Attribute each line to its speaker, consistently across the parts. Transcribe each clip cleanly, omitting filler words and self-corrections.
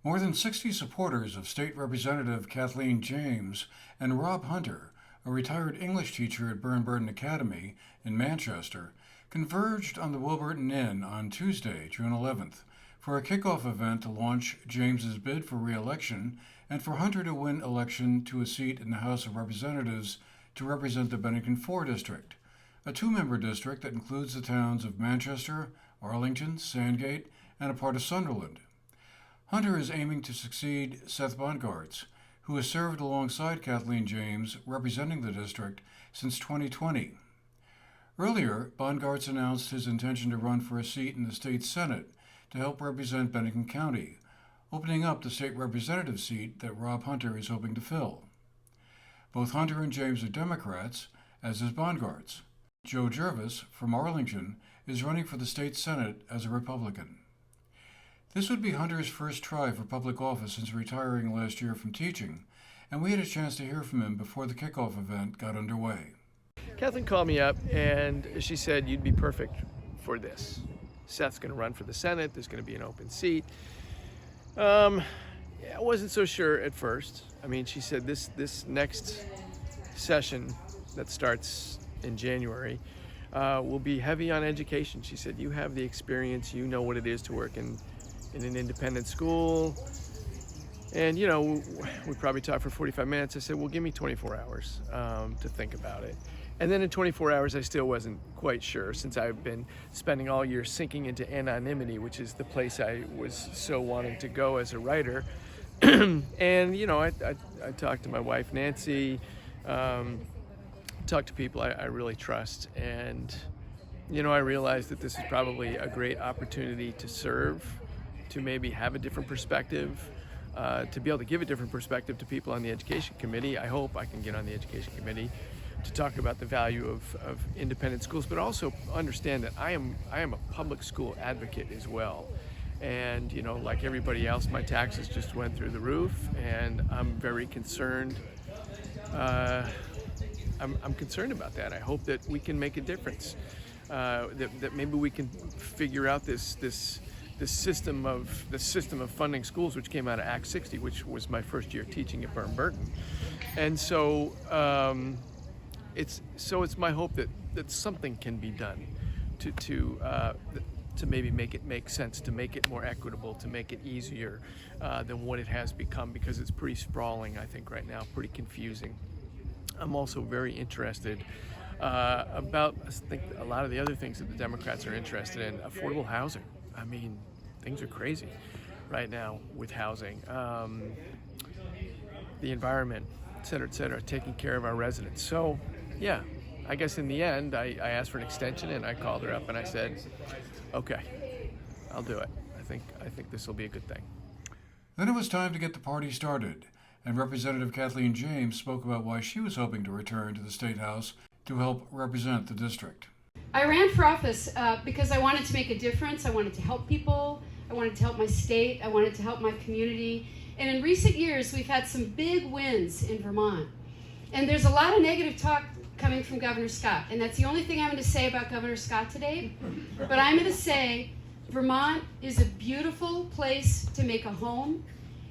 Speaker 1: More than 60 supporters of State Representative Kathleen James and Rob Hunter, a retired English teacher at Burn Academy in Manchester, converged on the Wilburton Inn on Tuesday, June 11th, for a kickoff event to launch James's bid for re-election and for Hunter to win election to a seat in the House of Representatives to represent the Bennington 4 district, a two-member district that includes the towns of Manchester, Arlington, Sandgate, and a part of Sunderland. Hunter is aiming to succeed Seth Bongartz, who has served alongside Kathleen James representing the district since 2020. Earlier, Bongartz announced his intention to run for a seat in the state Senate to help represent Bennington County, opening up the state representative seat that Rob Hunter is hoping to fill. Both Hunter and James are Democrats, as is Bongartz. Joe Jervis, from Arlington, is running for the state Senate as a Republican. This would be Hunter's first try for public office since retiring last year from teaching, and we had a chance to hear from him before the kickoff event got underway.
Speaker 2: Kathleen called me up and she said, "You'd be perfect for this. Seth's going to run for the Senate. There's going to be an open seat." I wasn't so sure at first. I mean, she said this next session that starts in January will be heavy on education. She said, "You have the experience. You know what it is to work in an independent school." And, we probably talked for 45 minutes. I said, "Well, give me 24 hours to think about it." And then in 24 hours, I still wasn't quite sure, since I've been spending all year sinking into anonymity, which is the place I was so wanting to go as a writer. And, I talked to my wife, Nancy, talked to people I really trust. And, I realized that this is probably a great opportunity to serve, to maybe have a different perspective, to be able to give a different perspective to people on the education committee. I hope I can get on the education committee to talk about the value of independent schools, but also understand that I am a public school advocate as well. And, like everybody else, my taxes just went through the roof, and I'm very concerned. I'm concerned about that. I hope that we can make a difference, that maybe we can figure out this system of funding schools, which came out of Act 60, which was my first year teaching at Burton. And so it's my hope that something can be done to maybe make it make sense, to make it more equitable, to make it easier than what it has become, because it's pretty sprawling, I think, right now, pretty confusing. I'm also very interested about, I think, a lot of the other things that the Democrats are interested in. Affordable housing. I mean, things are crazy right now with housing. The environment, et cetera, taking care of our residents. So, yeah, I guess in the end, I asked for an extension, and I called her up and I said, "Okay, I'll do it. I think this will be a good thing."
Speaker 1: Then it was time to get the party started, and Representative Kathleen James spoke about why she was hoping to return to the State House to help represent the district.
Speaker 3: I ran for office because I wanted to make a difference. I wanted to help people. I wanted to help my state. I wanted to help my community. And in recent years, we've had some big wins in Vermont. And there's a lot of negative talk coming from Governor Scott. And that's the only thing I'm going to say about Governor Scott today. But I'm going to say Vermont is a beautiful place to make a home.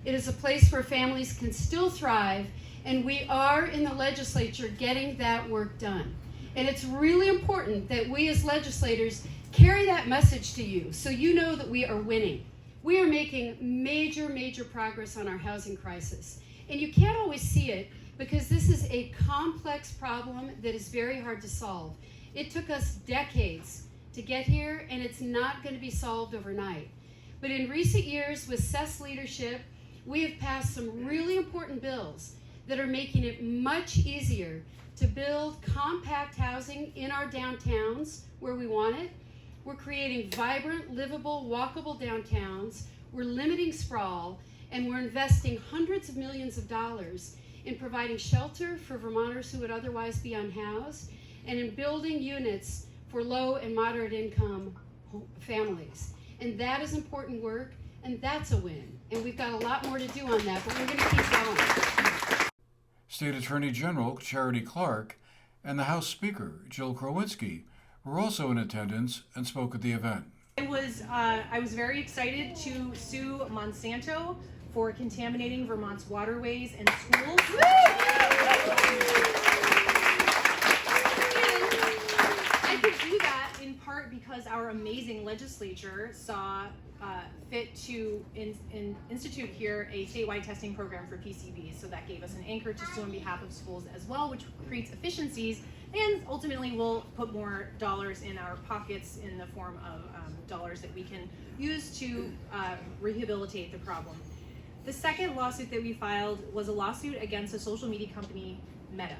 Speaker 3: It is a place where families can still thrive. And we are in the legislature getting that work done. And it's really important that we as legislators carry that message to you so you know that we are winning. We are making major progress on our housing crisis. And you can't always see it because this is a complex problem that is very hard to solve. It took us decades to get here, and it's not going to be solved overnight. But in recent years, with Seth's leadership, we have passed some really important bills that are making it much easier to build compact housing in our downtowns where we want it. We're creating vibrant, livable, walkable downtowns. We're limiting sprawl, and we're investing hundreds of millions of dollars in providing shelter for Vermonters who would otherwise be unhoused, and in building units for low and moderate income families. And that is important work, and that's a win. And we've got a lot more to do on that, but we're going to keep going.
Speaker 1: State Attorney General Charity Clark and the House Speaker Jill Krowinski were also in attendance and spoke at the event.
Speaker 4: I was very excited to sue Monsanto for contaminating Vermont's waterways and schools. I could do that in part because our amazing legislature saw fit to institute here a statewide testing program for PCBs. So that gave us an anchor to sue on behalf of schools as well, which creates efficiencies and ultimately will put more dollars in our pockets in the form of dollars that we can use to rehabilitate the problem. The second lawsuit that we filed was a lawsuit against a social media company, Meta.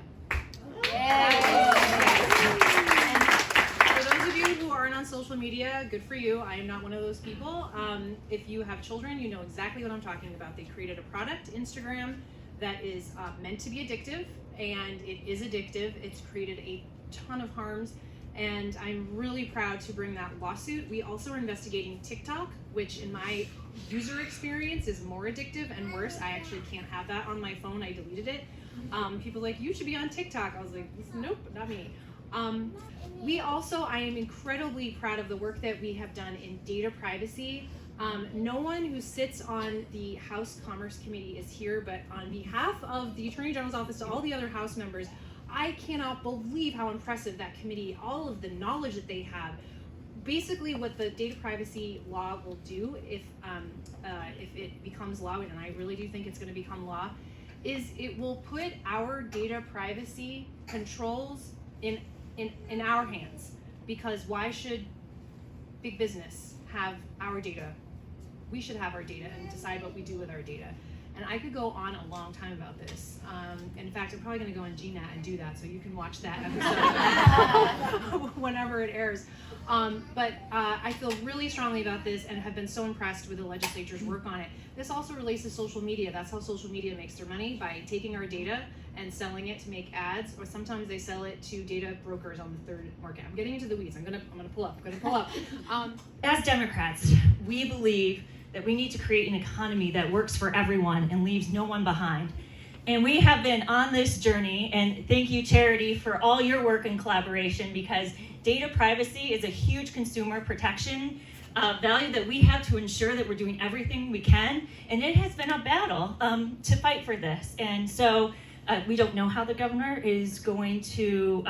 Speaker 4: For those of you who aren't on social media, good for you. I am not one of those people. If you have children, you know exactly what I'm talking about. They created a product, Instagram, that is meant to be addictive, and it is addictive. It's created a ton of harms, and I'm really proud to bring that lawsuit. We also are investigating TikTok, which in my user experience is more addictive and worse. I actually can't have that on my phone. I deleted it. People are like, you should be on TikTok. I was like, nope, not me. I am incredibly proud of the work that we have done in data privacy. No one who sits on the House Commerce Committee is here, but on behalf of the Attorney General's office to all the other House members, I cannot believe how impressive that committee, all of the knowledge that they have. Basically what the data privacy law will do if it becomes law, and I really do think it's going to become law, is it will put our data privacy controls in our hands. Because why should big business have our data? We should have our data and decide what we do with our data. And I could go on a long time about this. In fact, I'm probably going to go on GNAT and do that, so you can watch that episode whenever it airs. But I feel really strongly about this and have been so impressed with the legislature's work on it. This also relates to social media. That's how social media makes their money, by taking our data and selling it to make ads, or sometimes they sell it to data brokers on the third market. I'm getting into the weeds. I'm gonna pull up.
Speaker 5: As Democrats, we believe that we need to create an economy that works for everyone and leaves no one behind. And we have been on this journey, and thank you, Charity, for all your work and collaboration, because data privacy is a huge consumer protection value that we have to ensure that we're doing everything we can. And it has been a battle to fight for this. And so we don't know how the governor is going to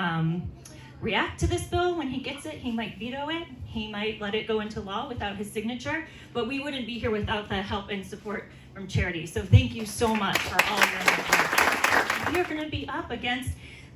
Speaker 5: react to this bill when he gets it. He might veto it. He might let it go into law without his signature, but we wouldn't be here without the help and support from Charity. So thank you so much for all your help. We are going to be up against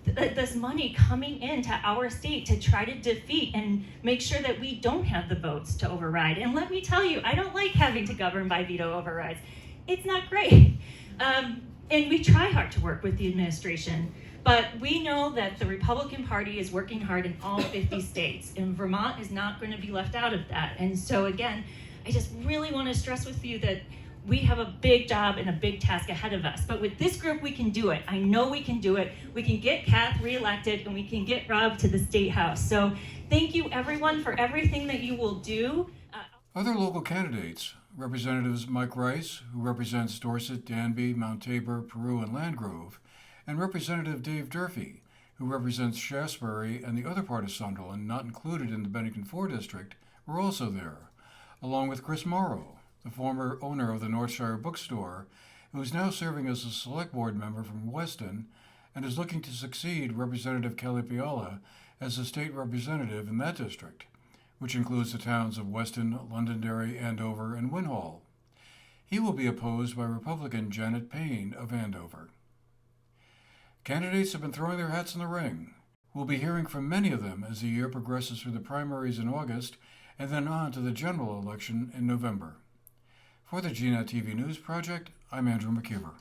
Speaker 5: this money coming into our state to try to defeat and make sure that we don't have the votes to override. And let me tell you, I don't like having to govern by veto overrides. It's not great. And we try hard to work with the administration. But we know that the Republican Party is working hard in all 50 states, and Vermont is not going to be left out of that. And so again, I just really want to stress with you that we have a big job and a big task ahead of us. But with this group, we can do it. I know we can do it. We can get Kath reelected, and we can get Rob to the State House. So thank you, everyone, for everything that you will do.
Speaker 1: Other local candidates, Representatives Mike Rice, who represents Dorset, Danby, Mount Tabor, Peru, and Landgrove, and Representative Dave Durfee, who represents Shaftesbury and the other part of Sunderland not included in the Bennington 4 district, were also there, along with Chris Morrow, the former owner of the Northshire Bookstore, who is now serving as a select board member from Weston and is looking to succeed Representative Kelly Piala as a state representative in that district, which includes the towns of Weston, Londonderry, Andover, and Winhall. He will be opposed by Republican Janet Payne of Andover. Candidates have been throwing their hats in the ring. We'll be hearing from many of them as the year progresses through the primaries in August and then on to the general election in November. For the GNAT-TV News Project, I'm Andrew McKeever.